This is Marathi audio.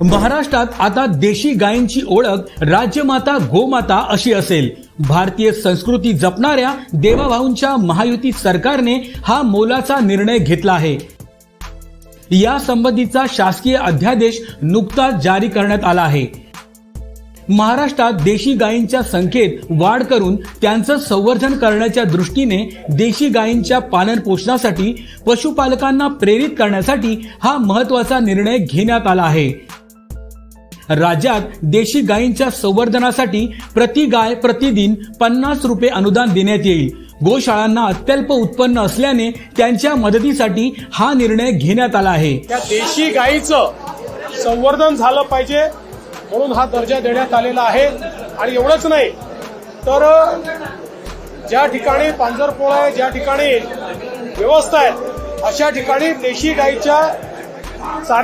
महाराष्ट्रात आता देशी गायींची ओळख राज्यमाता गोमाता अशी असेल। भारतीय संस्कृती जपणाऱ्या देवाभाऊंच्या महायुती सरकारने हा मोलाचा निर्णय घेतला आहे। या संबंधीचा शासकीय अध्यादेश नुकताच जारी करण्यात आला आहे। महाराष्ट्रात देशी गायींच्या संख्येत वाढ करून त्यांचं संवर्धन करण्याच्या दृष्टीने देशी गायींच्या पालन पोषणासाठी पशुपालकांना प्रेरित करण्यासाठी हा महत्त्वाचा निर्णय घेण्यात आला आहे। राज्यात देशी गायींच्या संवर्धनासाठी प्रति गाय प्रतिदिन 50 रुपये अनुदान देण्यात येईल। गोशाळांना अत्यल्प उत्पन्न असल्याने त्यांच्या मदतीसाठी हा निर्णय घेण्यात आला आहे। त्या देशी गायीचं संवर्धन झालं पाहिजे म्हणून हा दर्जा देण्यात आलेला आहे। आणि एवढंच नाही तर ज्या ठिकाणी पांजरपोळ आहे, ज्या ठिकाणी व्यवस्था आहे, अशा ठिकाणी देशी गायीच्या चाऱ्या